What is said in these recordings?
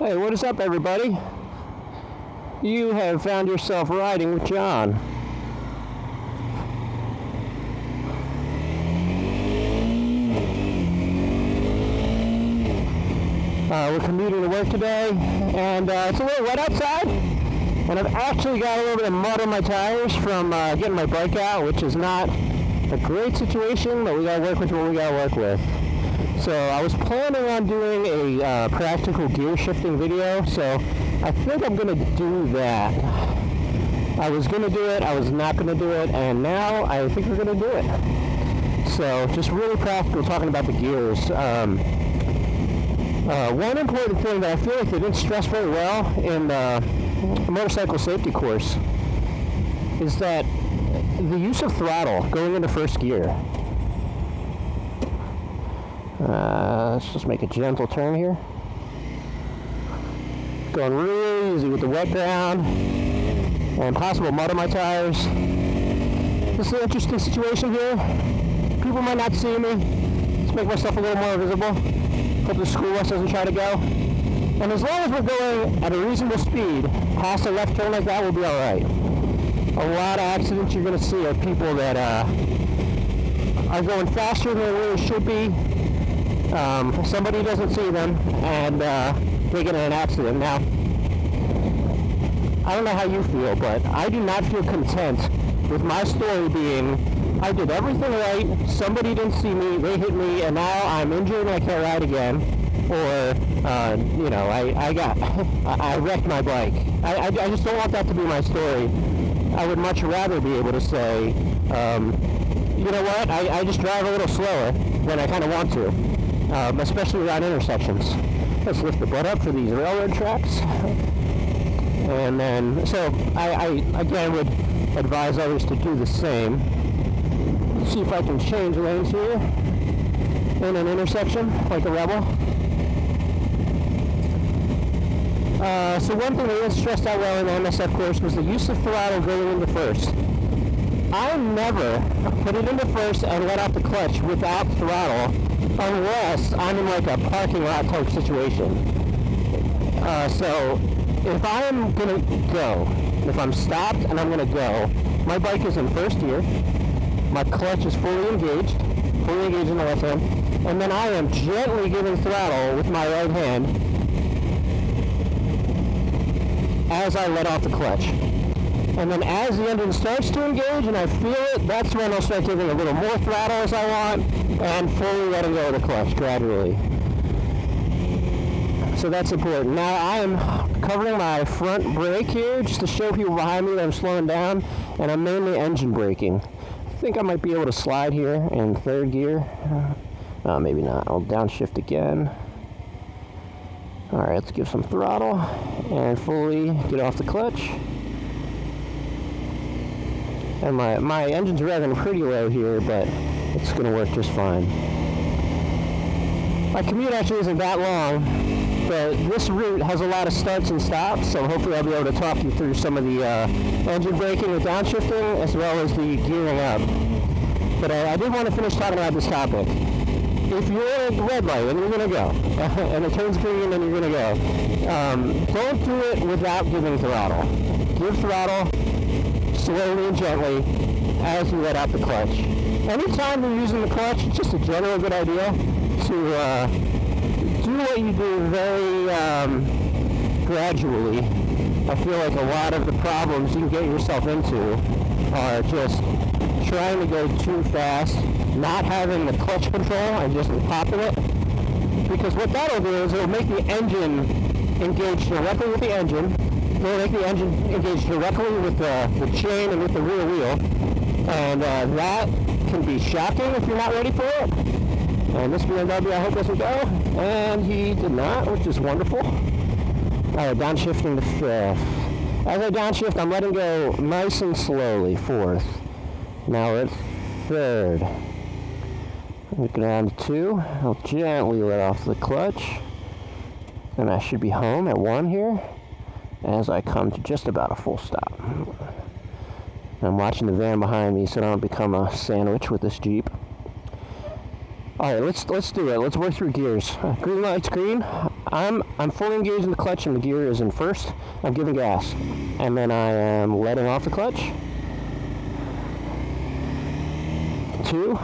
Hey, what is up, everybody? You have found yourself riding with John. We're commuting to work today, and it's a little wet outside, and I've actually got a little bit of mud on my tires from getting my bike out, which is not a great situation, but we gotta work with what we gotta work with. So I was planning on doing a practical gear shifting video, so I think I'm going to do that. I was going to do it, I was not going to do it, and now I think we're going to do it. So just really practical, talking about the gears. One important thing that I feel like they didn't stress very well in the motorcycle safety course is that the use of throttle going into first gear. Let's just make a gentle turn here. Going really easy with the wet ground and possible mud on my tires. This is an interesting situation here. People might not see me. Let's make myself a little more visible. Hope the school bus doesn't try to go. And as long as we're going at a reasonable speed, past a left turn like that, we'll be alright. A lot of accidents you're going to see are people that are going faster than they really should be. Somebody doesn't see them, and they get in an accident. Now, I don't know how you feel, but I do not feel content with my story being, I did everything right, somebody didn't see me, they hit me, and now I'm injured and I can't ride again. Or, you know, I wrecked my bike. I just don't want that to be my story. I would much rather be able to say, you know what, I just drive a little slower than I kind of want to. Especially around intersections. Let's lift the butt up for these railroad tracks. And then, so I again would advise others to do the same. Let's see if I can change lanes here in an intersection like a rebel. So one thing that was stressed out well in the MSF course was the use of throttle going into first. I never put it into first and let off the clutch without throttle unless I'm in like a parking lot type situation. So if I'm gonna go, if I'm stopped and I'm gonna go, my bike is in first gear, my clutch is fully engaged in the left hand, and then I am gently giving throttle with my right hand as I let off the clutch. And then as the engine starts to engage and I feel it, that's when I'll start giving a little more throttle as I want and fully letting go of the clutch gradually. So that's important. Now I am covering my front brake here just to show people behind me that I'm slowing down, and I'm mainly engine braking. I think I might be able to slide here in third gear. Maybe not. I'll downshift again. Alright, let's give some throttle and fully get off the clutch. And my engine's revving pretty low here, but it's going to work just fine. My commute actually isn't that long, but this route has a lot of starts and stops, so hopefully I'll be able to talk you through some of the engine braking and downshifting, as well as the gearing up. But I did want to finish talking about this topic. If you're at a red light and you're going to go, and it turns green and you're going to go, don't do it without giving throttle. Give throttle slowly and gently as you let out the clutch. Anytime you're using the clutch, it's just a general good idea to do what you do very gradually. I feel like a lot of the problems you can get yourself into are just trying to go too fast, not having the clutch control and just popping it. Because what that'll do is it'll make the engine engage directly with the engine. It'll make the engine engage directly with the chain and with the rear wheel. And that can be shocking if you're not ready for it. And this BMW I hope doesn't go. And he did not, which is wonderful. Alright, downshifting to fifth. As I downshift, I'm letting go nice and slowly, fourth. Now we're at third. We go down to two. I'll gently let off the clutch. And I should be home at one here, as I come to just about a full stop. I'm watching the van behind me so I don't become a sandwich with this Jeep. Alright, let's do it. Let's work through gears. Green light's green. I'm fully engaged in the clutch and the gear is in first. I'm giving gas. And then I am letting off the clutch. 2,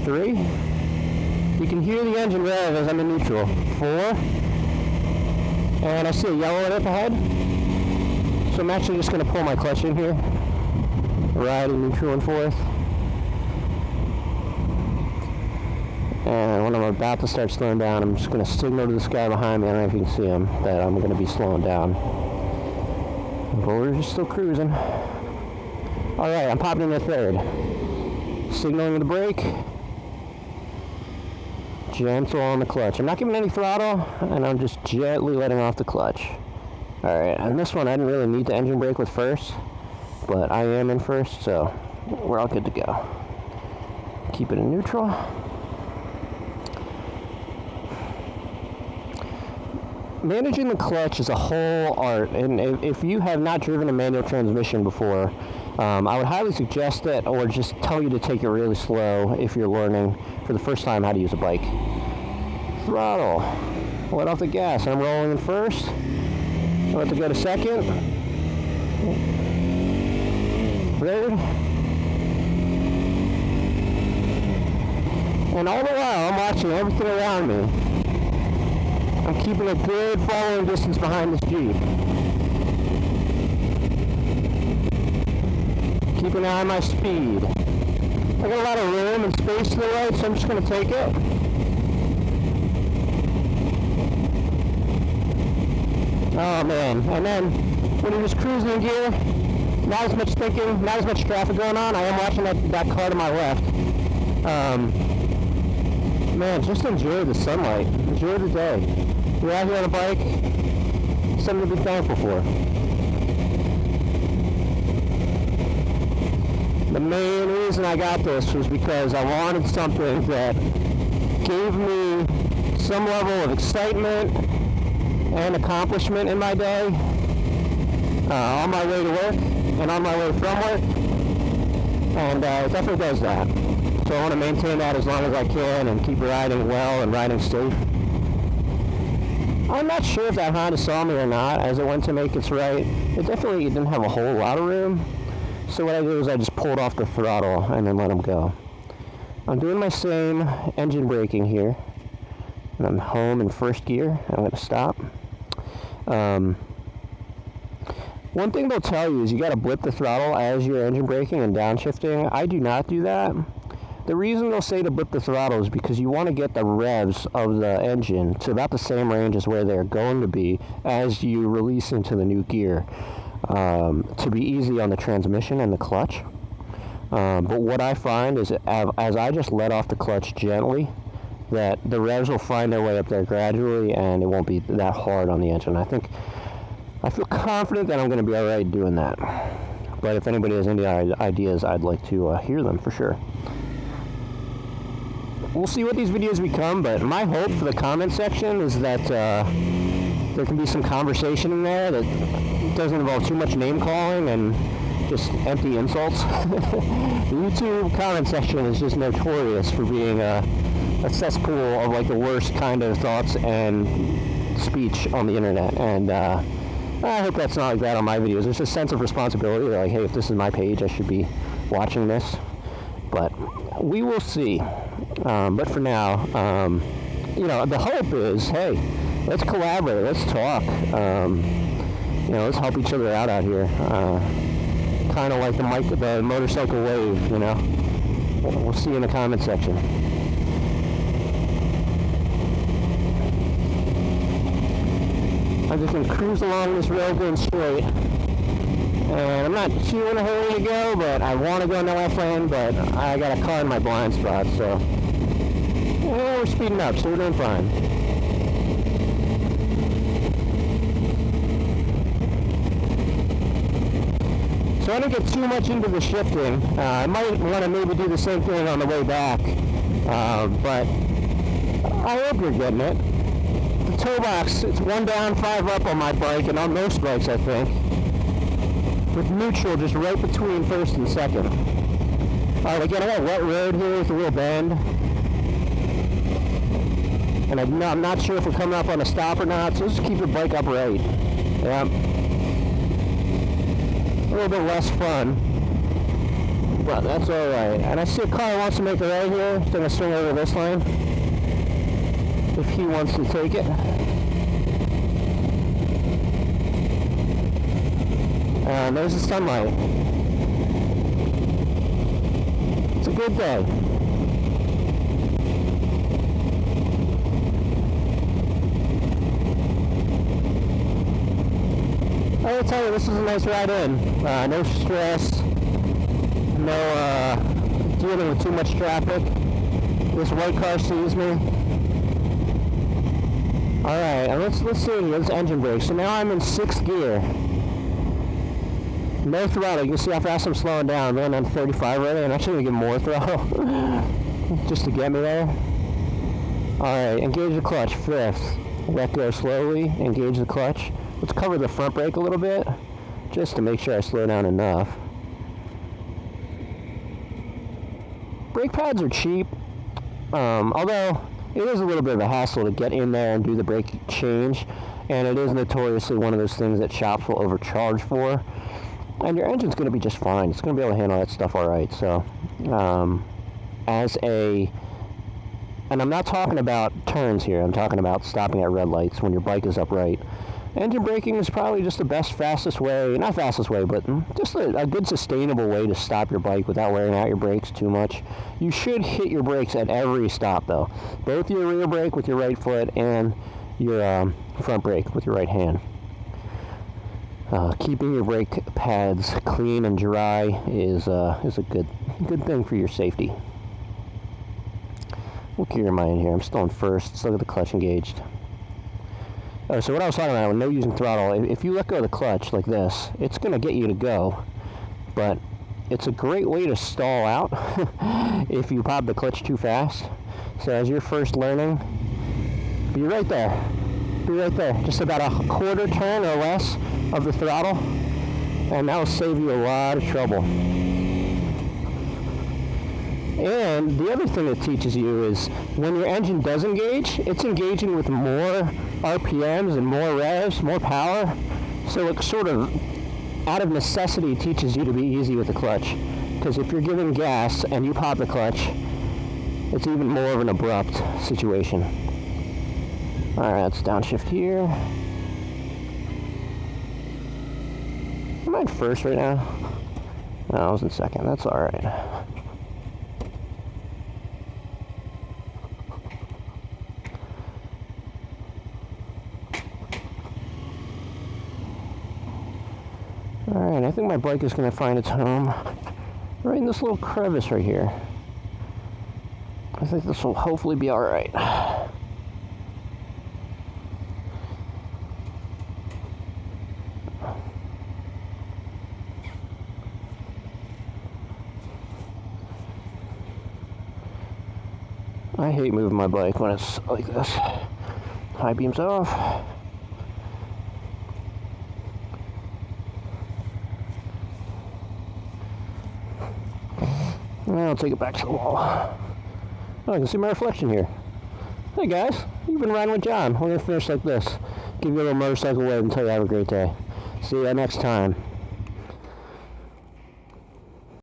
3. You can hear the engine rev as I'm in neutral. 4. And I see a yellow light up ahead. So I'm actually just going to pull my clutch in here. Ride in neutral and fourth. And when I'm about to start slowing down, I'm just going to signal to this guy behind me, I don't know if you can see him, that I'm going to be slowing down. But we're just still cruising. Alright, I'm popping into third. Signaling the brake. Gentle on the clutch. I'm not giving any throttle, and I'm just gently letting off the clutch. Alright, and this one I didn't really need the engine brake with first, but I am in first, so we're all good to go. Keep it in neutral. Managing the clutch is a whole art, and if you have not driven a manual transmission before, I would highly suggest it, or just tell you to take it really slow if you're learning for the first time how to use a bike. Throttle. Let off the gas. I'm rolling in first. I'm about to go to second. Third. And all the while, I'm watching everything around me. I'm keeping a good following distance behind this Jeep. Keep an eye on my speed. I got a lot of room and space to the right, so I'm just going to take it. Oh man, and then when you're just cruising in gear, not as much thinking, not as much traffic going on. I am watching that car to my left. Man, just enjoy the sunlight. Enjoy the day. You're out here on a bike, something to be thankful for. The main reason I got this was because I wanted something that gave me some level of excitement and accomplishment in my day, on my way to work and on my way from work, and it definitely does that. So I want to maintain that as long as I can and keep riding well and riding safe. I'm not sure if that Honda saw me or not as it went to make its right. It definitely didn't have a whole lot of room. So what I did was I just pulled off the throttle and then let them go. I'm doing my same engine braking here. And I'm home in first gear. I'm going to stop. One thing they'll tell you is you got to blip the throttle as you're engine braking and downshifting. I do not do that. The reason they'll say to blip the throttle is because you want to get the revs of the engine to about the same range as where they're going to be as you release into the new gear, to be easy on the transmission and the clutch. But what I find is as I just let off the clutch gently, that the revs will find their way up there gradually and it won't be that hard on the engine. I feel confident that I'm going to be alright doing that. But if anybody has any ideas, I'd like to hear them for sure. We'll see what these videos become, but my hope for the comment section is that there can be some conversation in there that doesn't involve too much name calling and just empty insults. The YouTube comment section is just notorious for being a cesspool of like the worst kind of thoughts and speech on the internet, and I hope that's not like that on my videos. There's a sense of responsibility, like, hey, if this is my page, I should be watching this. But we will see. But for now, the hope is, hey, let's collaborate, let's talk. Let's help each other out here. Kind of like the motorcycle wave, We'll see you in the comment section. I'm just going to cruise along this road going straight. And I'm not too in a hurry to go, but I want to go in the left lane, but I got a car in my blind spot, so we're speeding up, so we're doing fine. So I didn't get too much into the shifting. I might want to maybe do the same thing on the way back, but I hope you're getting it. The toe box, it's 1 down, 5 up on my bike, and on most bikes, I think. With neutral just right between first and second. Alright, again, I got a wet road here with a little bend. And I'm not sure if we're coming up on a stop or not, so just keep your bike upright. Yeah. A little bit less fun, but that's alright. And I see a car that wants to make a right here. He's going to swing over this lane if he wants to take it. And there's the sunlight. It's a good day. I will tell you, this is a nice ride in. No stress, no dealing with too much traffic. This white car sees me. Alright, and let's see, let's engine brake. So now I'm in 6th gear. No throttle. You can see how fast I'm slowing down. I'm going on 35 already. I'm actually going to give more throttle just to get me there. Alright, engage the clutch, 5th. Let go slowly, engage the clutch. Let's cover the front brake a little bit, just to make sure I slow down enough. Brake pads are cheap, although it is a little bit of a hassle to get in there and do the brake change, and it is notoriously one of those things that shops will overcharge for. And your engine's going to be just fine. It's going to be able to handle that stuff all right. So, and I'm not talking about turns here. I'm talking about stopping at red lights when your bike is upright. Engine braking is probably just the best, fastest way, not fastest way, but just a good sustainable way to stop your bike without wearing out your brakes too much. You should hit your brakes at every stop though. Both your rear brake with your right foot and your front brake with your right hand. Keeping your brake pads clean and dry is a good thing for your safety. What gear am I in here? I'm still in 1st. Let's look at the clutch engaged. Oh, so what I was talking about, no using throttle, if you let go of the clutch like this, it's going to get you to go, but it's a great way to stall out if you pop the clutch too fast. So as you're first learning, be right there. Be right there. Just about a quarter turn or less of the throttle, and that will save you a lot of trouble. And the other thing it teaches you is when your engine does engage, it's engaging with more RPMs and more revs, more power. So it sort of, out of necessity, teaches you to be easy with the clutch. Because if you're giving gas and you pop the clutch, it's even more of an abrupt situation. Alright, let's downshift here. Am I in 1st right now? No, I was in 2nd. That's alright. Alright, I think my bike is going to find its home right in this little crevice right here. I think this will hopefully be alright. I hate moving my bike when it's like this. High beams off. And I'll take it back to the wall. Oh, I can see my reflection here. Hey guys, you've been riding with John. We're going to finish like this. Give you a little motorcycle wave and tell you have a great day. See you next time.